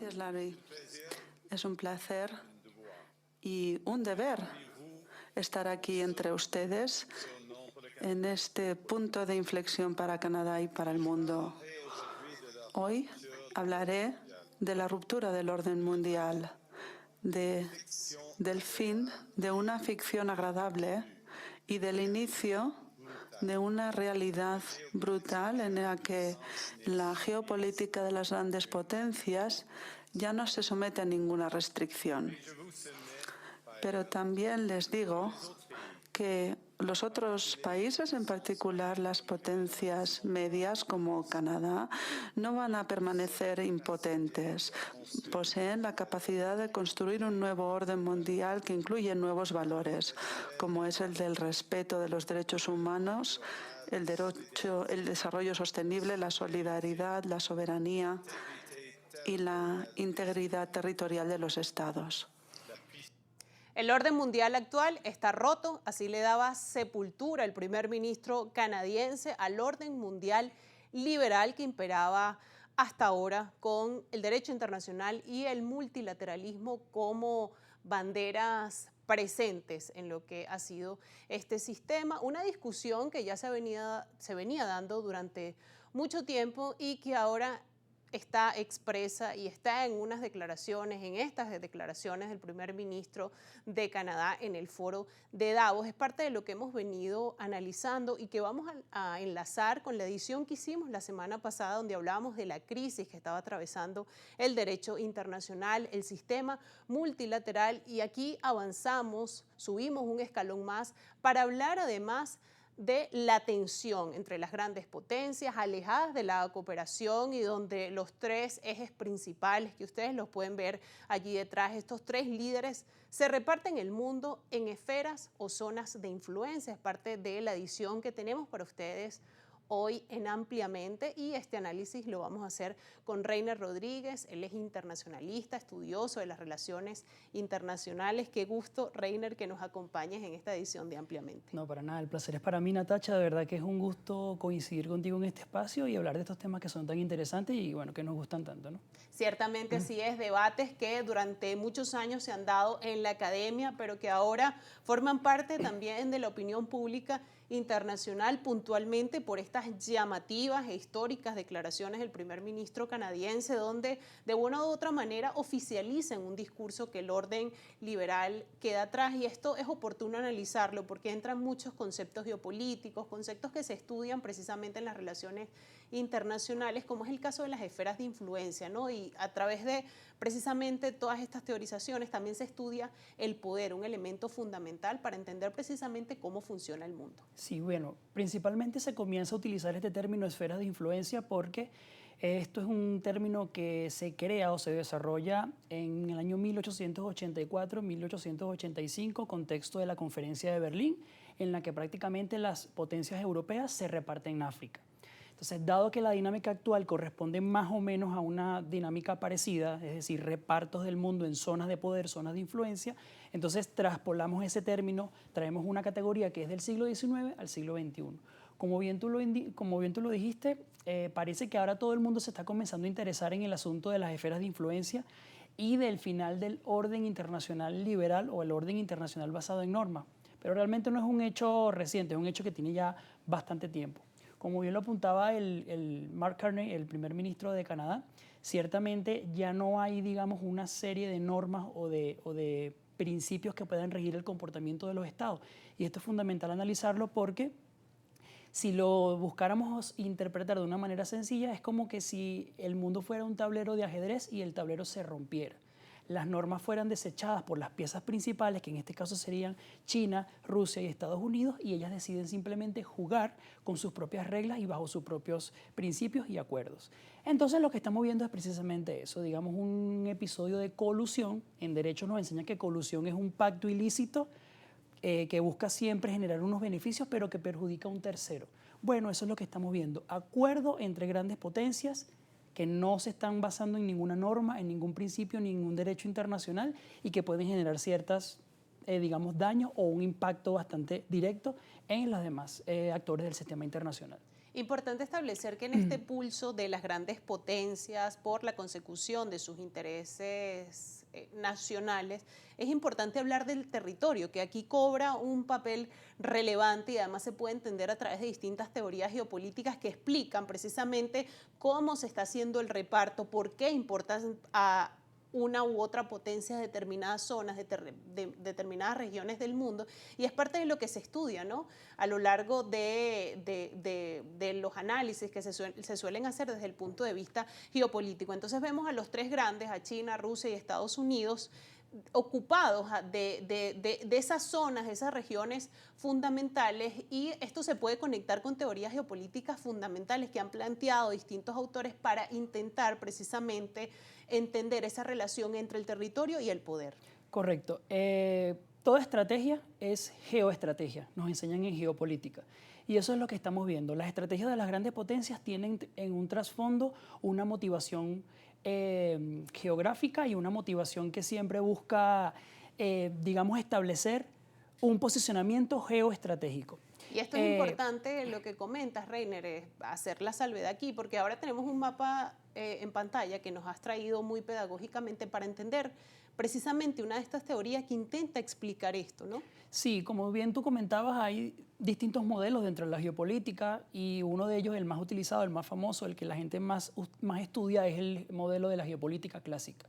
Gracias, Larry. Es un placer y un deber estar aquí entre ustedes en este punto de inflexión para Canadá y para el mundo. Hoy hablaré de la ruptura del orden mundial, del fin de una ficción agradable y del inicio de una realidad brutal en la que la geopolítica de las grandes potencias ya no se somete a ninguna restricción. Pero también les digo que los otros países, en particular las potencias medias como Canadá, no van a permanecer impotentes. Poseen la capacidad de construir un nuevo orden mundial que incluye nuevos valores, como es el del respeto de los derechos humanos, el desarrollo sostenible, la solidaridad, la soberanía y la integridad territorial de los Estados. El orden mundial actual está roto, así le daba sepultura el primer ministro canadiense al orden mundial liberal que imperaba hasta ahora, con el derecho internacional y el multilateralismo como banderas presentes en lo que ha sido este sistema. Una discusión que ya se venía dando durante mucho tiempo y que ahora está expresa y está en unas declaraciones, en estas declaraciones del primer ministro de Canadá en el foro de Davos. Es parte de lo que hemos venido analizando y que vamos a enlazar con la edición que hicimos la semana pasada, donde hablábamos de la crisis que estaba atravesando el derecho internacional, el sistema multilateral, y aquí avanzamos, subimos un escalón más para hablar además de la tensión entre las grandes potencias, alejadas de la cooperación y donde los tres ejes principales, que ustedes los pueden ver allí detrás, estos tres líderes se reparten el mundo en esferas o zonas de influencia. Es parte de la edición que tenemos para ustedes hoy en Ampliamente, y este análisis lo vamos a hacer con Reiner Rodríguez. Él es internacionalista, estudioso de las relaciones internacionales. Qué gusto, Reiner, que nos acompañes en esta edición de Ampliamente. No, para nada, el placer es para mí, Natacha. De verdad que es un gusto coincidir contigo en este espacio y hablar de estos temas que son tan interesantes y bueno, que nos gustan tanto, ¿no? Ciertamente así es, debates que durante muchos años se han dado en la academia, pero que ahora forman parte también de la opinión pública internacional, puntualmente por estas llamativas e históricas declaraciones del primer ministro canadiense, donde de una u otra manera oficializan un discurso que el orden liberal queda atrás. Y esto es oportuno analizarlo porque entran muchos conceptos geopolíticos, conceptos que se estudian precisamente en las relaciones internacionales, como es el caso de las esferas de influencia, ¿no? Y a través de precisamente todas estas teorizaciones también se estudia el poder, un elemento fundamental para entender precisamente cómo funciona el mundo. Sí, bueno, principalmente se comienza a utilizar este término esferas de influencia porque esto es un término que se crea o se desarrolla en el año 1884-1885, contexto de la Conferencia de Berlín, en la que prácticamente las potencias europeas se reparten en África. Entonces, dado que la dinámica actual corresponde más o menos a una dinámica parecida, es decir, repartos del mundo en zonas de poder, zonas de influencia, entonces traspolamos ese término, traemos una categoría que es del siglo XIX al siglo XXI. Como bien tú lo dijiste, parece que ahora todo el mundo se está comenzando a interesar en el asunto de las esferas de influencia y del final del orden internacional liberal o el orden internacional basado en normas. Pero realmente no es un hecho reciente, es un hecho que tiene ya bastante tiempo. Como bien lo apuntaba el Mark Carney, el primer ministro de Canadá, ciertamente ya no hay, digamos, una serie de normas o de principios que puedan regir el comportamiento de los estados. Y esto es fundamental analizarlo porque si lo buscáramos interpretar de una manera sencilla, es como que si el mundo fuera un tablero de ajedrez y el tablero se rompiera. Las normas fueran desechadas por las piezas principales, que en este caso serían China, Rusia y Estados Unidos, y ellas deciden simplemente jugar con sus propias reglas y bajo sus propios principios y acuerdos. Entonces lo que estamos viendo es precisamente eso, digamos un episodio de colusión. En derecho nos enseña que colusión es un pacto ilícito que busca siempre generar unos beneficios, pero que perjudica a un tercero. Bueno, eso es lo que estamos viendo, acuerdo entre grandes potencias que no se están basando en ninguna norma, en ningún principio, en ningún derecho internacional y que pueden generar ciertas, digamos, daños o un impacto bastante directo en los demás actores del sistema internacional. Importante establecer que en este pulso de las grandes potencias por la consecución de sus intereses nacionales, es importante hablar del territorio, que aquí cobra un papel relevante y además se puede entender a través de distintas teorías geopolíticas que explican precisamente cómo se está haciendo el reparto, por qué importa a una u otra potencia de determinadas zonas, de determinadas regiones del mundo, y es parte de lo que se estudia, ¿no? A lo largo de los análisis que se suelen hacer desde el punto de vista geopolítico. Entonces vemos a los tres grandes, a China, Rusia y Estados Unidos, ocupados de esas zonas, esas regiones fundamentales, y esto se puede conectar con teorías geopolíticas fundamentales que han planteado distintos autores para intentar precisamente entender esa relación entre el territorio y el poder. Correcto. Toda estrategia es geoestrategia, nos enseñan en geopolítica. Y eso es lo que estamos viendo. Las estrategias de las grandes potencias tienen en un trasfondo una motivación geográfica y una motivación que siempre busca, digamos, establecer un posicionamiento geoestratégico. Y esto es importante lo que comentas, Reiner, es hacer la salvedad aquí, porque ahora tenemos un mapa en pantalla que nos has traído muy pedagógicamente para entender precisamente una de estas teorías que intenta explicar esto, ¿no? Sí, como bien tú comentabas, hay distintos modelos dentro de la geopolítica y uno de ellos, el más utilizado, el más famoso, el que la gente más estudia, es el modelo de la geopolítica clásica.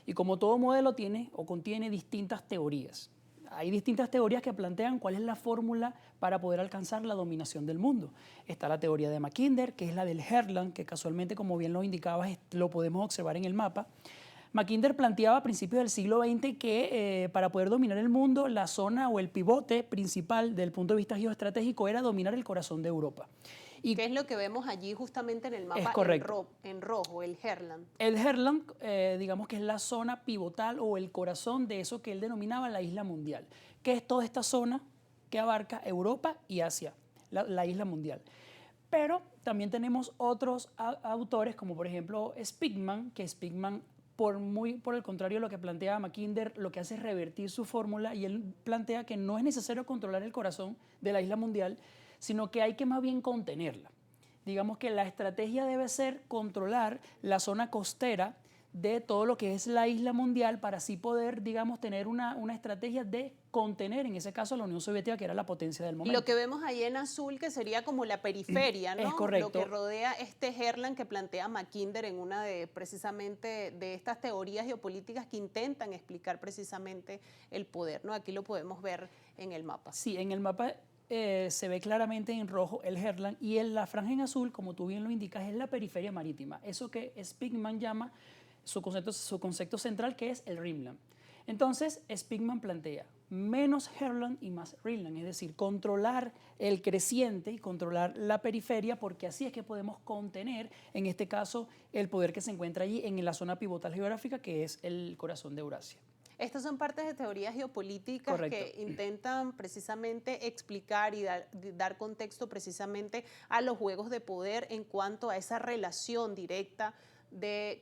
Y como todo modelo tiene o contiene distintas teorías. Hay distintas teorías que plantean cuál es la fórmula para poder alcanzar la dominación del mundo. Está la teoría de Mackinder, que es la del Herland, que casualmente, como bien lo indicabas, lo podemos observar en el mapa. Mackinder planteaba a principios del siglo XX que para poder dominar el mundo, la zona o el pivote principal del punto de vista geoestratégico era dominar el corazón de Europa. ¿Y qué es lo que vemos allí justamente en el mapa en rojo, el Herland? El Herland, digamos que es la zona pivotal o el corazón de eso que él denominaba la isla mundial, que es toda esta zona que abarca Europa y Asia, la isla mundial. Pero también tenemos otros autores, como por ejemplo Spigman, que Spigman, por el contrario de lo que planteaba Mackinder, lo que hace es revertir su fórmula, y él plantea que no es necesario controlar el corazón de la isla mundial, sino que hay que más bien contenerla. Digamos que la estrategia debe ser controlar la zona costera de todo lo que es la isla mundial para así poder, digamos, tener una estrategia de contener, en ese caso, a la Unión Soviética, que era la potencia del momento. Lo que vemos ahí en azul, que sería como la periferia, ¿no? Es correcto. Lo que rodea este Herland que plantea Mackinder en una de, precisamente, de estas teorías geopolíticas que intentan explicar precisamente el poder, ¿no? Aquí lo podemos ver en el mapa. Sí, en el mapa se ve claramente en rojo el Herland, y en la franja en azul, como tú bien lo indicas, es la periferia marítima. Eso que Spigman llama su concepto central, que es el Rimland. Entonces, Spigman plantea menos Herland y más Rimland, es decir, controlar el creciente y controlar la periferia, porque así es que podemos contener, en este caso, el poder que se encuentra allí en la zona pivotal geográfica, que es el corazón de Eurasia. Estas son partes de teorías geopolíticas. Correcto. Que intentan precisamente explicar y dar contexto precisamente a los juegos de poder en cuanto a esa relación directa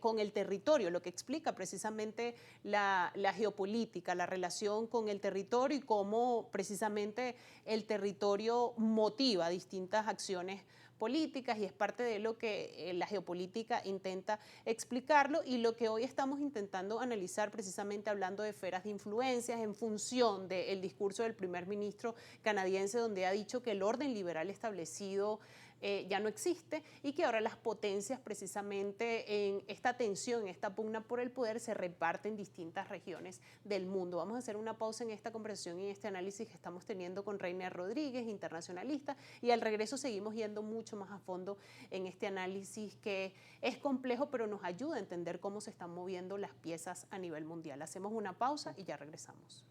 con el territorio, lo que explica precisamente la geopolítica, la relación con el territorio y cómo precisamente el territorio motiva distintas acciones políticas, y es parte de lo que la geopolítica intenta explicarlo, y lo que hoy estamos intentando analizar precisamente hablando de esferas de influencias en función del discurso del primer ministro canadiense, donde ha dicho que el orden liberal establecido ya no existe y que ahora las potencias precisamente en esta tensión, en esta pugna por el poder, se reparten en distintas regiones del mundo. Vamos a hacer una pausa en esta conversación y en este análisis que estamos teniendo con Reiner Rodríguez, internacionalista, y al regreso seguimos yendo mucho más a fondo en este análisis que es complejo, pero nos ayuda a entender cómo se están moviendo las piezas a nivel mundial. Hacemos una pausa y ya regresamos.